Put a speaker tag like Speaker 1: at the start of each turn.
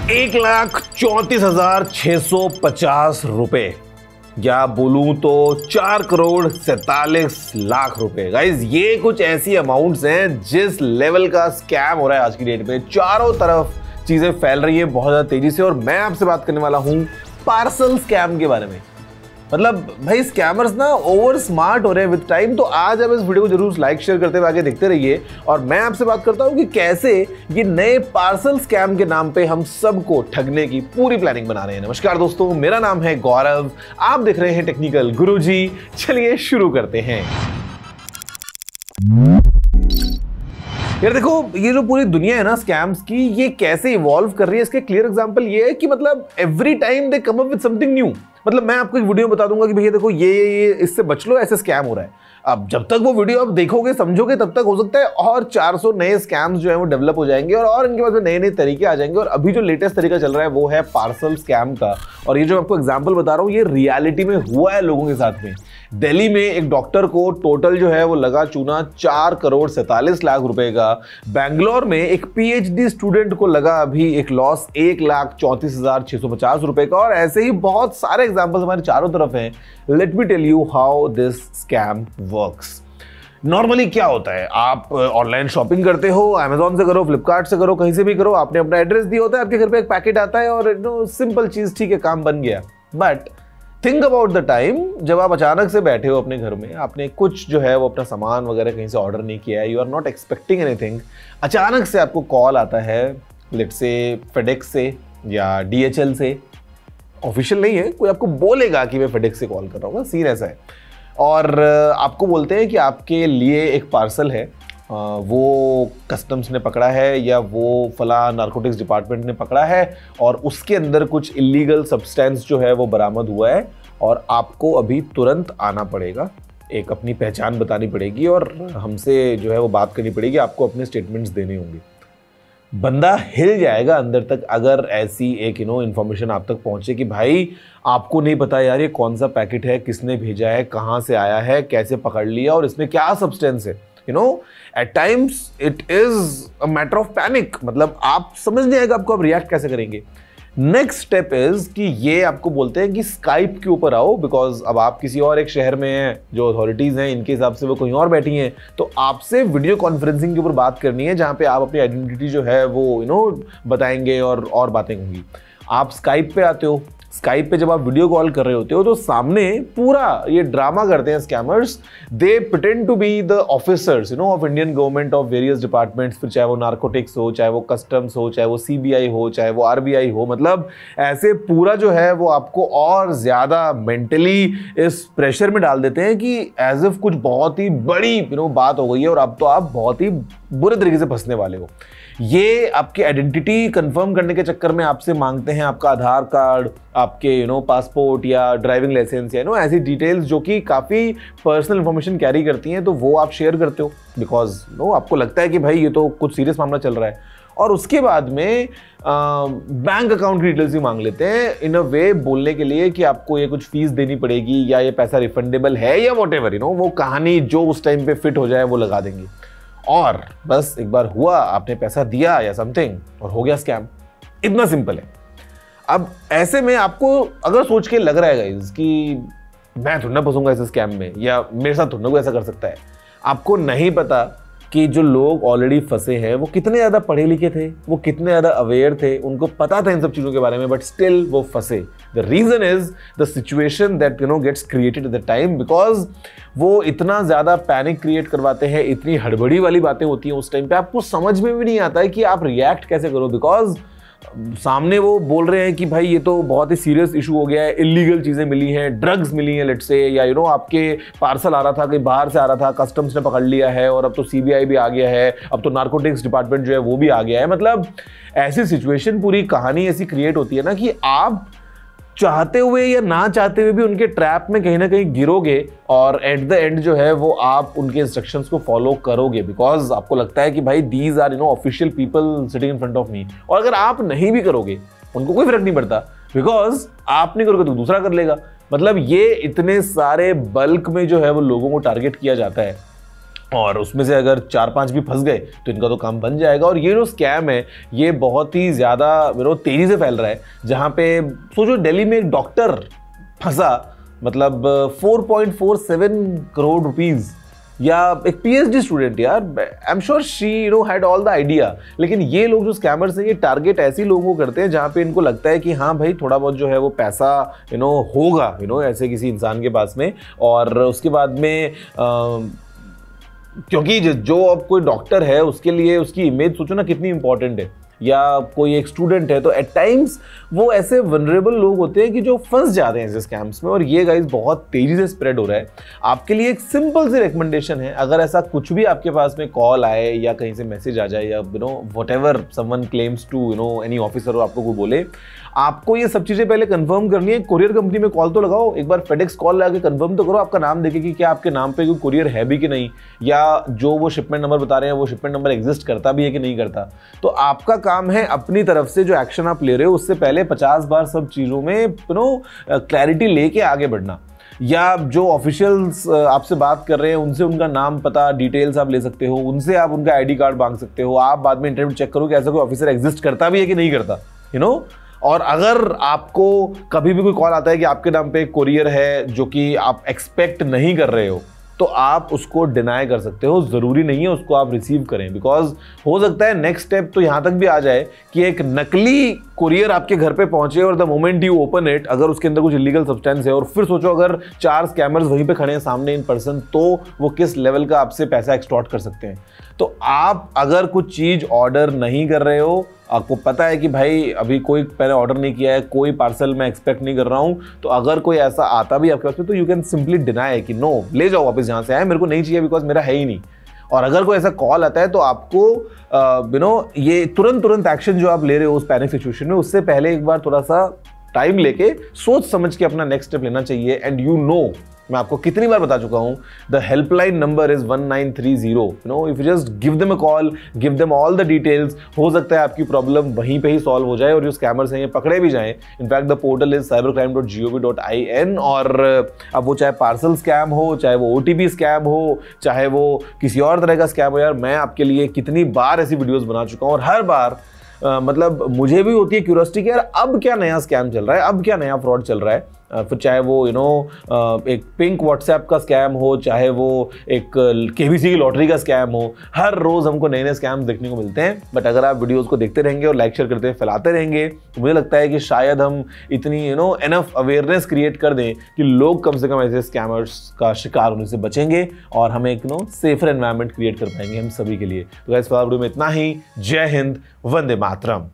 Speaker 1: 1,34,650 या बोलूं तो 4,47,00,000 रुपए। गाइज ये कुछ ऐसी अमाउंट्स हैं जिस लेवल का स्कैम हो रहा है आज की डेट में। चारों तरफ चीजें फैल रही है बहुत ज्यादा तेजी से और मैं आपसे बात करने वाला हूं पार्सल स्कैम के बारे में। मतलब भाई स्कैमर्स ना ओवर स्मार्ट हो रहे हैं विद टाइम। तो आज आप इस वीडियो को जरूर लाइक शेयर करते हुए आगे देखते रहिए और मैं आपसे बात करता हूं कि कैसे ये नए पार्सल स्कैम के नाम पे हम सबको ठगने की पूरी प्लानिंग बना रहे हैं। नमस्कार दोस्तों, मेरा नाम है गौरव, आप देख रहे हैं टेक्निकल गुरुजी। चलिए शुरू करते हैं। यार देखो, ये जो पूरी दुनिया है ना स्कैम्स की, ये कैसे इवॉल्व कर रही है इसके क्लियर एग्जांपल ये है कि मतलब every time they come up with something new. मतलब मैं आपको एक वीडियो बता दूंगा कि भैया देखो ये इससे बच लो, ऐसे स्कैम हो रहा है। अब जब तक वो वीडियो आप देखोगे समझोगे तब तक हो सकता है और 400 नए स्कैम्स जो है वो डेवलप हो जाएंगे और इनके पास में नए नए तरीके आ जाएंगे। और अभी जो लेटेस्ट तरीका चल रहा है वो है पार्सल स्कैम का। और ये जो आपको एग्जांपल बता रहा हूँ ये रियलिटी में हुआ है लोगों के साथ में। दिल्ली में एक डॉक्टर को टोटल जो है वो लगा चूना 4,47,00,000 रुपए का। बैंगलोर में एक पीएचडी स्टूडेंट को लगा अभी एक लॉस 1,34,650 रुपए का। और ऐसे ही बहुत सारे एग्जांपल्स हमारे चारों तरफ हैं। Let me tell you how this scam works. Normally क्या होता है, आप ऑनलाइन शॉपिंग करते हो, अमेजॉन से करो, फ्लिपकार्ट से करो, कहीं से भी करो, आपने अपना एड्रेस दिया होता है, आपके घर पे एक पैकेट आता है और सिंपल चीज, ठीक है, काम बन गया। But think about the time जब आप अचानक से बैठे हो अपने घर में, आपने कुछ जो है वो अपना सामान वगैरह कहीं से ऑर्डर नहीं किया है, you are not expecting anything. अचानक से आपको कॉल आता है, लेट्स से फेडेक्स से या डीएचएल से, ऑफिशियल नहीं है, कोई आपको बोलेगा कि मैं फेडेक्स से कॉल कर रहा हूँ, सीन ऐसा है। और आपको बोलते हैं कि आपके लिए एक पार्सल है, वो कस्टम्स ने पकड़ा है या वो फला नारकोटिक्स डिपार्टमेंट ने पकड़ा है और उसके अंदर कुछ इलीगल सब्सटेंस जो है वो बरामद हुआ है और आपको अभी तुरंत आना पड़ेगा, एक अपनी पहचान बतानी पड़ेगी और हमसे जो है वो बात करनी पड़ेगी, आपको अपने स्टेटमेंट्स देने होंगे। बंदा हिल जाएगा अंदर तक अगर ऐसी एक इन्फॉर्मेशन आप तक पहुंचे कि भाई आपको नहीं पता यार ये कौन सा पैकेट है, किसने भेजा है, कहाँ से आया है, कैसे पकड़ लिया और इसमें क्या सब्सटेंस है। At times it is a matter of panic. मतलब आप समझ नहीं आएगा आपको आप रिएक्ट कैसे करेंगे। नेक्स्ट स्टेप इज कि ये आपको बोलते हैं कि स्काइप के ऊपर आओ, बिकॉज अब आप किसी और एक शहर में हैं, जो अथॉरिटीज हैं इनके हिसाब से वो कहीं और बैठी हैं, तो आपसे वीडियो कॉन्फ्रेंसिंग के ऊपर बात करनी है जहां पे आप अपनी आइडेंटिटी जो है वो बताएंगे और बातें होंगी। आप स्काइप पे आते हो। स्काइप पे जब आप वीडियो कॉल कर रहे होते हो तो सामने पूरा ये ड्रामा करते हैं scammers. They pretend to be the officers of Indian government of various departments, फिर चाहे वो नारकोटिक्स हो, चाहे वो कस्टम्स हो, चाहे वो सीबीआई हो, चाहे वो आरबीआई हो। मतलब ऐसे पूरा जो है वो आपको और ज्यादा मेंटली इस प्रेशर में डाल देते हैं कि एज इफ कुछ बहुत ही बड़ी बात हो गई है और अब तो आप बहुत ही बुरे तरीके से फंसने वाले हो। ये आपकी आइडेंटिटी कंफर्म करने के चक्कर में आपसे मांगते हैं आपका आधार कार्ड, आपके पासपोर्ट या ड्राइविंग लाइसेंस या ऐसी डिटेल्स जो कि काफ़ी पर्सनल इंफॉर्मेशन कैरी करती हैं, तो वो आप शेयर करते हो बिकॉज आपको लगता है कि भाई ये तो कुछ सीरियस मामला चल रहा है। और उसके बाद में बैंक अकाउंट की डिटेल्स भी मांग लेते हैं इन अ वे बोलने के लिए कि आपको ये कुछ फीस देनी पड़ेगी या ये पैसा रिफंडेबल है या वॉटेवर वो कहानी जो उस टाइम पे फिट हो जाए वो लगा देंगे। और बस एक बार हुआ, आपने पैसा दिया या समथिंग और हो गया स्कैम। इतना सिंपल है। अब ऐसे में आपको अगर सोच के लग रहा है गाइस कि मैं थोड़ा ना फंसूंगा इस स्कैम में या मेरे साथ थोड़ा कोई ऐसा कर सकता है, आपको नहीं पता कि जो लोग ऑलरेडी फंसे हैं वो कितने ज़्यादा पढ़े लिखे थे, वो कितने ज़्यादा अवेयर थे, उनको पता था इन सब चीज़ों के बारे में, बट स्टिल वो फंसे। The reason is the situation that gets created at the time, because वो इतना ज़्यादा पैनिक क्रिएट करवाते हैं, इतनी हड़बड़ी वाली बातें होती हैं उस टाइम पे, आपको समझ में भी नहीं आता है कि आप रिएक्ट कैसे करो। बिकॉज सामने वो बोल रहे हैं कि भाई ये तो बहुत ही सीरियस इशू हो गया है, इलीगल चीज़ें मिली हैं, ड्रग्स मिली हैं लेट्स से, या आपके पार्सल आ रहा था कहीं बाहर से आ रहा था, कस्टम्स ने पकड़ लिया है और अब तो सीबीआई भी आ गया है, अब तो नारकोटिक्स डिपार्टमेंट जो है वो भी आ गया है। मतलब ऐसी सिचुएशन, पूरी कहानी ऐसी क्रिएट होती है ना कि आप चाहते हुए या ना चाहते हुए भी उनके ट्रैप में कहीं ना कहीं गिरोगे और एट द एंड जो है वो आप उनके इंस्ट्रक्शंस को फॉलो करोगे बिकॉज आपको लगता है कि भाई these are official people sitting in front of me. और अगर आप नहीं भी करोगे उनको कोई फर्क नहीं पड़ता बिकॉज आप नहीं करोगे तो दूसरा कर लेगा। मतलब ये इतने सारे बल्क में जो है वो लोगों को टारगेट किया जाता है और उसमें से अगर 4-5 भी फंस गए तो इनका तो काम बन जाएगा। और ये जो स्कैम है ये बहुत ही ज़्यादा तेज़ी से फैल रहा है। जहाँ पे सोचो दिल्ली में एक डॉक्टर फंसा, मतलब 4.47 करोड़ रुपीज़, या एक पीएचडी स्टूडेंट, यार I am sure she had all the idea. लेकिन ये लोग जो स्कैमर्स हैं ये टारगेट ऐसे लोगों को करते हैं जहाँ पे इनको लगता है कि हाँ भाई थोड़ा बहुत जो है वो पैसा होगा ऐसे किसी इंसान के पास में। और उसके बाद में क्योंकि जो अब कोई डॉक्टर है उसके लिए उसकी इमेज सोचो ना कितनी इंपॉर्टेंट है, या कोई एक स्टूडेंट है, तो एट टाइम्स वो ऐसे वनरेबल लोग होते हैं कि जो फंस जाते हैं ऐसे स्कैम्स में। और ये गाइस बहुत तेजी से स्प्रेड हो रहा है। आपके लिए एक सिंपल सी रिकमेंडेशन है, अगर ऐसा कुछ भी आपके पास में कॉल आए या कहीं से मैसेज आ जाए या whatever someone claims to any officer हो आपको कोई बोले, आपको ये सब चीजें पहले कंफर्म करनी है। कुरियर कंपनी में कॉल तो लगाओ, एक बार फेडेक्स कॉल लगा के कंफर्म तो करो, आपका नाम देखे कि क्या आपके नाम पे कोई कुरियर है भी कि नहीं, या जो वो शिपमेंट नंबर बता रहे हैं वो शिपमेंट नंबर एग्जिस्ट करता भी है कि नहीं करता। तो आपका काम है अपनी तरफ से जो एक्शन आप ले रहे हो उससे पहले 50 बार सब चीजों में क्लैरिटी लेके आगे बढ़ना। या जो ऑफिशियल्स आपसे बात कर रहे हैं उनसे उनका नाम पता डिटेल्स आप ले सकते हो, उनसे आप उनका आईडी कार्ड मांग सकते हो। आप बाद में इंटरव्यू चेक करो कि ऐसा कोई ऑफिसर एग्जिस्ट करता भी है कि नहीं करता, और अगर आपको कभी भी कोई कॉल आता है कि आपके नाम पे कोरियर है जो कि आप एक्सपेक्ट नहीं कर रहे हो, तो आप उसको डिनाई कर सकते हो। जरूरी नहीं है उसको आप रिसीव करें, बिकॉज हो सकता है नेक्स्ट स्टेप तो यहां तक भी आ जाए कि एक नकली कुरियर आपके घर पे पहुंचे और the moment you open it, अगर उसके अंदर कुछ इलीगल सब्सटेंस है, और फिर सोचो अगर 4 स्कैमर्स वहीं पे खड़े हैं सामने इन पर्सन, तो वो किस लेवल का आपसे पैसा एक्सटॉर्ट कर सकते हैं। तो आप अगर कुछ चीज ऑर्डर नहीं कर रहे हो, आपको पता है कि भाई अभी कोई मैंने ऑर्डर नहीं किया है, कोई पार्सल मैं एक्सपेक्ट नहीं कर रहा हूं, तो अगर कोई ऐसा आता भी आपके पास में तो यू कैन सिंपली डिनाई कि नो, ले जाओ वापस जहां से आए, मेरे को नहीं चाहिए बिकॉज मेरा है ही नहीं। और अगर कोई ऐसा कॉल आता है तो आपको ये तुरंत एक्शन जो आप ले रहे हो उस पैनिक सिचुएशन में, उससे पहले एक बार थोड़ा सा टाइम लेके सोच समझ के अपना नेक्स्ट स्टेप लेना चाहिए। एंड मैं आपको कितनी बार बता चुका हूं, the helpline number is 1930। If you just give them a call, give them all the details, हो सकता है आपकी प्रॉब्लम वहीं पे ही सॉल्व हो जाए और जो स्कैमर्स हैं ये पकड़े भी जाएं। In fact the portal is cybercrime.gov.in। और अब वो चाहे पार्सल स्कैम हो, चाहे वो OTP स्कैम हो, चाहे वो किसी और तरह का स्कैम हो, यार मैं आपके लिए कितनी बार ऐसी वीडियोस बना चुका हूं और हर बार मतलब मुझे भी होती है क्यूरियोसिटी कि यार अब क्या नया स्कैम चल रहा है, अब क्या नया फ्रॉड चल रहा है। फिर चाहे वो एक पिंक व्हाट्सएप का स्कैम हो, चाहे वो एक KBC की लॉटरी का स्कैम हो, हर रोज हमको नए नए स्कैम्स देखने को मिलते हैं। बट अगर आप वीडियोस को देखते रहेंगे और लाइक शेयर करते हैं, फैलाते रहेंगे, तो मुझे लगता है कि शायद हम इतनी एनफ अवेयरनेस क्रिएट कर दें कि लोग कम से कम ऐसे स्कैमर्स का शिकार होने से बचेंगे और हम एक सेफर एनवायरनमेंट क्रिएट कर पाएंगे हम सभी के लिए। तो गाइस वीडियो में इतना ही। जय हिंद, वंदे मातरम।